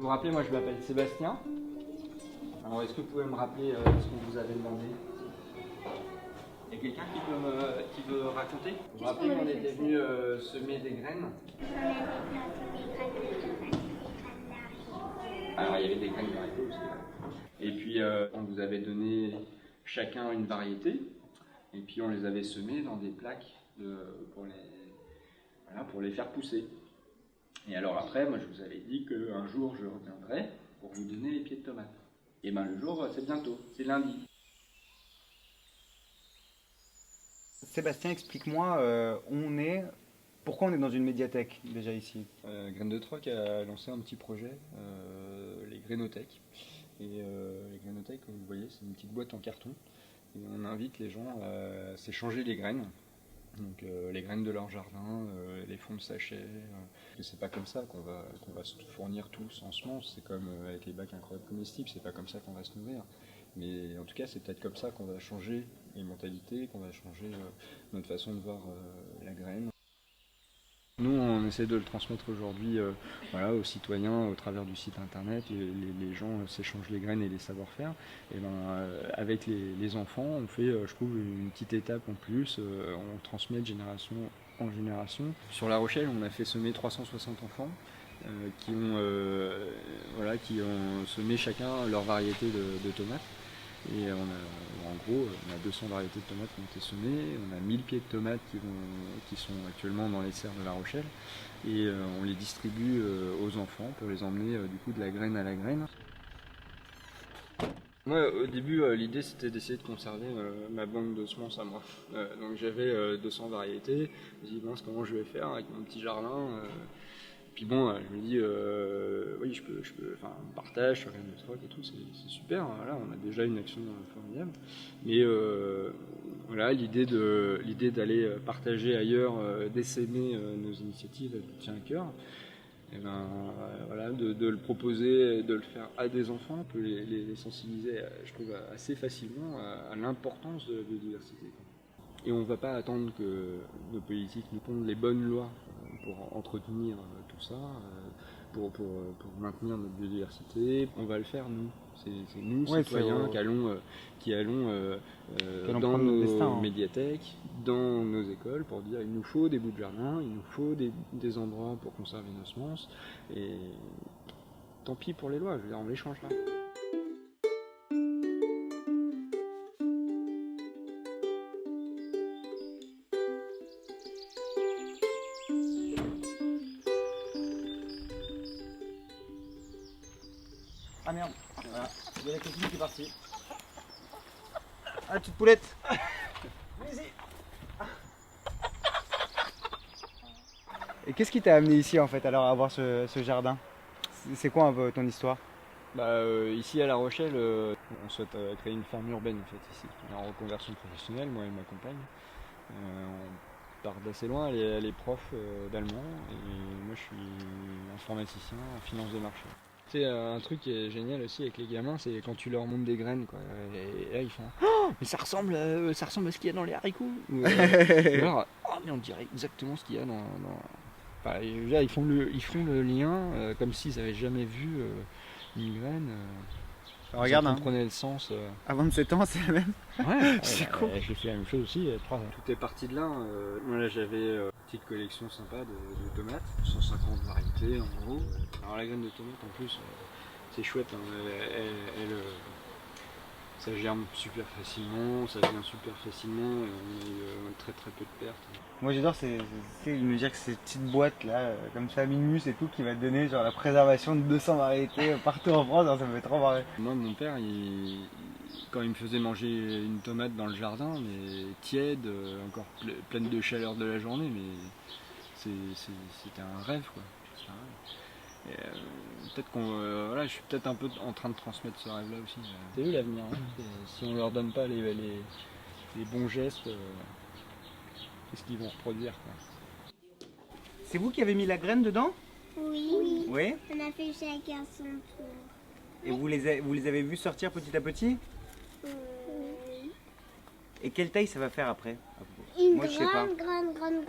vous rappelle, moi je m'appelle Sébastien. Alors est-ce que vous pouvez me rappeler ce qu'on vous avait demandé? Il y a quelqu'un qui veut raconter? Vous vous rappelez qu'on était venu semer des graines? On avait planté des graines de tomates, des graines d'haricots. Alors il y avait des graines d'haricots aussi. Et puis on vous avait donné chacun une variété. Et puis on les avait semées dans des plaques pour les faire pousser. Et alors après, moi je vous avais dit qu'un jour je reviendrai pour vous donner les pieds de tomates. Et bien le jour, c'est bientôt, c'est lundi. Sébastien, explique-moi, pourquoi on est dans une médiathèque déjà ici? Graines de Troc a lancé un petit projet, les Grainothèques. Et les Grainothèques, comme vous voyez, c'est une petite boîte en carton. Et on invite les gens à s'échanger les graines. Donc les graines de leur jardin, les fonds de sachet. C'est pas comme ça qu'on va se fournir tous en semences. C'est comme avec les bacs incroyables comestibles, c'est pas comme ça qu'on va se nourrir. Mais en tout cas, c'est peut-être comme ça qu'on va changer les mentalités, qu'on va changer notre façon de voir la graine. Nous, on essaie de le transmettre aujourd'hui aux citoyens au travers du site internet. Les gens s'échangent les graines et les savoir-faire. Et avec les enfants, on fait, je trouve, une petite étape en plus. On transmet de génération en génération. Sur La Rochelle, on a fait semer 360 enfants qui ont semé chacun leur variété de tomates. Et en gros, on a 200 variétés de tomates qui ont été semées, on a 1000 pieds de tomates qui sont actuellement dans les serres de La Rochelle, et on les distribue aux enfants pour les emmener du coup de la graine à la graine. Moi, au début, l'idée c'était d'essayer de conserver ma banque de semences à moi. Donc j'avais 200 variétés, je me dis mince, comment je vais faire avec mon petit jardin. Puis bon, je me dis, oui, je peux, on partage sur Graines de Troc et tout, c'est super. Voilà, on a déjà une action formidable. Mais voilà, l'idée d'aller partager ailleurs, d'essaimer nos initiatives, elle me tient à cœur. Et ben, voilà, de le proposer, de le faire à des enfants, on peut les sensibiliser, je trouve, assez facilement à l'importance de la biodiversité. Et on ne va pas attendre que nos politiques nous pondent les bonnes lois pour entretenir tout ça, pour maintenir notre biodiversité. On va le faire nous. C'est nous, citoyens, qui allons dans nos médiathèques, dans nos écoles, pour dire il nous faut des bouts de jardin, il nous faut des endroits pour conserver nos semences. Et tant pis pour les lois, je veux dire, on les changera. Ah merde, voilà, il y a la copine qui est partie. Ah, petite poulette. Vas-y. Et qu'est-ce qui t'a amené ici en fait, alors à voir ce jardin? C'est quoi un peu ton histoire? Ici à La Rochelle, on souhaite créer une ferme urbaine en fait ici. On est en reconversion professionnelle, moi et ma compagne. On part d'assez loin, elle est prof d'allemand et moi je suis informaticien en finance de marché. C'est un truc qui est génial aussi avec les gamins, c'est quand tu leur montres des graines, quoi. Et là ils font oh, mais ça ressemble à ce qu'il y a dans les haricots. Ou alors, oh mais on dirait exactement ce qu'il y a dans... Enfin, là, ils font le lien comme s'ils n'avaient jamais vu une graine. Regarde, ils comprenaient le sens. À 27 ans, c'est la même. Ouais, c'est cool. J'ai fait la même chose aussi. Tout est parti de là. Moi, là, j'avais une petite collection sympa de tomates, 150 variétés en gros. Alors la graine de tomate en plus, c'est chouette. Hein. Ça germe super facilement, ça vient super facilement, et on a eu très très peu de pertes. Moi j'adore, me dire que ces petites boîtes là, comme ça, Minus et tout, qui va te donner genre la préservation de 200 variétés partout en France, alors ça me fait trop marrer. Moi mon père, quand il me faisait manger une tomate dans le jardin, mais tiède, encore pleine de chaleur de la journée, mais c'était un rêve quoi. C'était un rêve. Peut-être je suis peut-être un peu en train de transmettre ce rêve-là aussi. C'est eux l'avenir. Hein. Si on leur donne pas les bons gestes, qu'est-ce qu'ils vont reproduire quoi. C'est vous qui avez mis la graine dedans? Oui. Oui. On a fait chacun son tour. Et vous les avez vus sortir petit à petit? Oui. Et quelle taille ça va faire après? Une Moi, je sais pas. grande plante.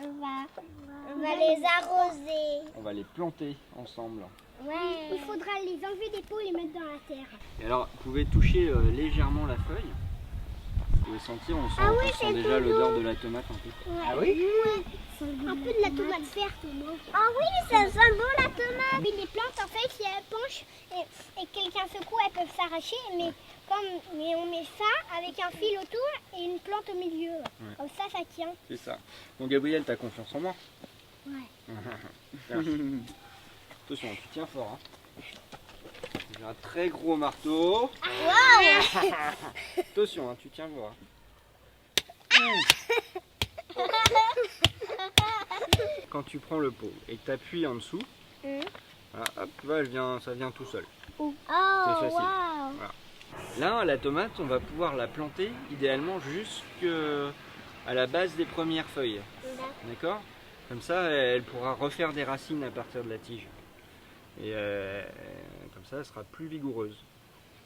On va les arroser. On va les planter ensemble. Ouais. Il faudra les enlever des pots et les mettre dans la terre. Et alors, vous pouvez toucher légèrement la feuille. Vous pouvez sentir, on sent, on sent déjà l'odeur de la tomate un peu. Ah oui? Un peu de la tomate verte, non? Ah oui, ça sent bon la tomate. Puis les plantes, en fait, si elles penchent et quelqu'un secoue, elles peuvent s'arracher. Mais on met ça avec un fil autour et une plante au milieu. Ouais. Comme ça tient. C'est ça. Bon, Gabriel, t'as confiance en moi? Ouais. Attention, tu tiens fort. Hein. J'ai un très gros marteau. Wow. Attention, hein, tu tiens fort. Quand tu prends le pot et que tu appuies en dessous, voilà, hop, tu vois, ça vient tout seul. Oh, C'est facile. wow. Voilà. Là, la tomate, on va pouvoir la planter idéalement jusqu'à la base des premières feuilles. D'accord? Comme ça, elle pourra refaire des racines à partir de la tige. Et comme ça, elle sera plus vigoureuse.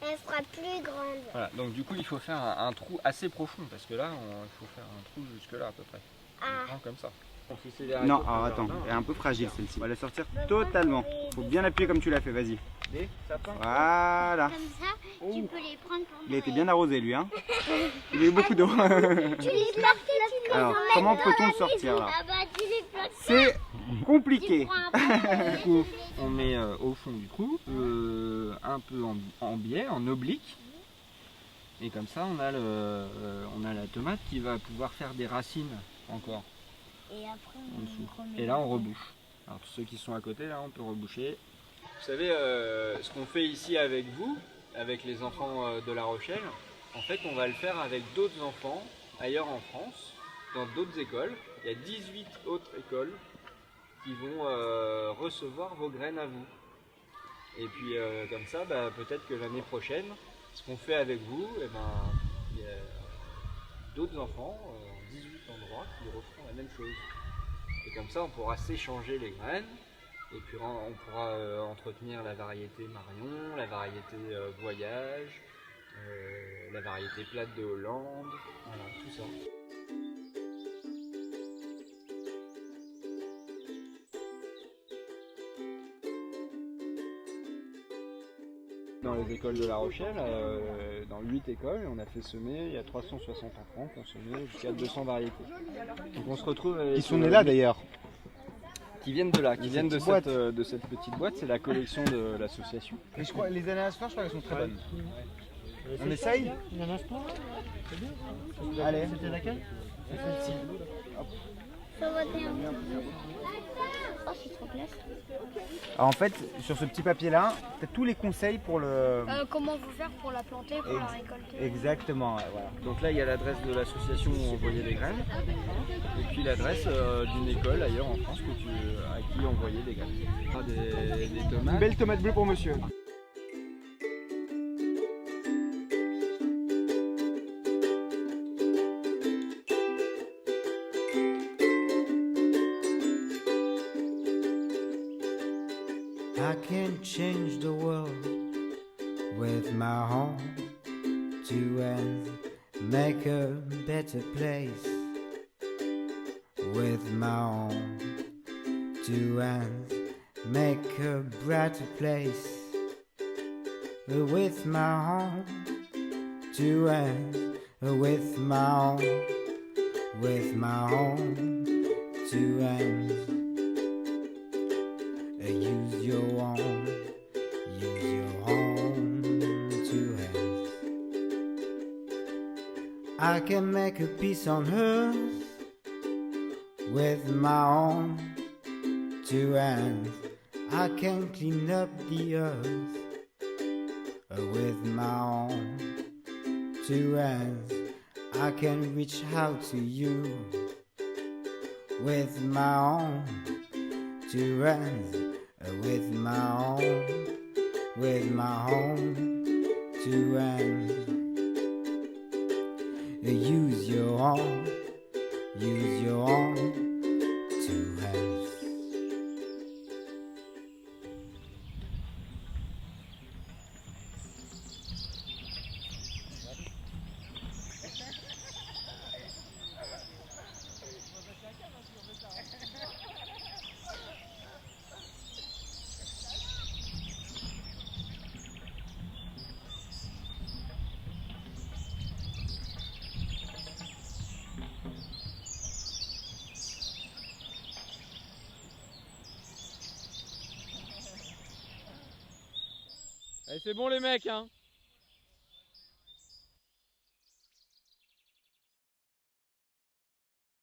Elle sera plus grande. Voilà, donc du coup, il faut faire un trou assez profond parce que là, il faut faire un trou jusque là à peu près. On prend comme ça. Non, alors attends, elle est un peu fragile celle-ci. On va la sortir totalement. Faut bien appuyer comme tu l'as fait, vas-y. Voilà. Comme ça, tu peux les prendre pour Il a été bien arrosé lui, hein. Il a eu beaucoup d'eau. Tu les plantes, tu les Alors, comment peut-on le sortir là? Ah bah, tu les plantes. C'est compliqué. Du coup, on met au fond du trou, un peu en biais, en oblique. Et comme ça, on a la tomate qui va pouvoir faire des racines encore Et après, en dessous. Et là, on rebouche. Alors, tous ceux qui sont à côté, là, on peut reboucher. Vous savez, ce qu'on fait ici avec vous, avec les enfants de La Rochelle, en fait, on va le faire avec d'autres enfants ailleurs en France, dans d'autres écoles. Il y a 18 autres écoles qui vont recevoir vos graines à vous. Et puis, comme ça, peut-être que l'année prochaine, ce qu'on fait avec vous, il y a d'autres enfants, 18 endroits, qui referont la même chose. Et comme ça, on pourra s'échanger les graines. Et puis on pourra entretenir la variété Marion, la variété Voyage, la variété plate de Hollande, voilà, tout ça. Dans les écoles de La Rochelle, dans 8 écoles, on a fait semer, il y a 360 enfants qui ont semé jusqu'à 200 variétés. Donc on se retrouve avec... Ils sont nés là d'ailleurs. Qui viennent de là, qui viennent de cette petite boîte, c'est la collection de l'association. Et je crois, les ananas fleurs, je crois qu'elles sont très bonnes. On essaye? Allez. C'était laquelle? C'est celle-ci. Ça va bien. Oh, c'est trop classe. Alors en fait, sur ce petit papier-là, tu as tous les conseils pour le... Comment vous faire pour la planter, pour la récolter? Exactement, ouais, voilà. Donc là, il y a l'adresse de l'association où on envoyait les graines, et puis l'adresse d'une école ailleurs en France à qui envoyer des graines. Des tomates. Une belle tomate bleue pour monsieur. I can change the world with my home to make a better place with my home to make a brighter place with my home to with my home to use your home to help. I can make a peace on earth with my own two hands. I can clean up the earth with my own two hands. I can reach out to you with my own two hands. With my own two hands. Use your own two hands. Allez, c'est bon les mecs, hein.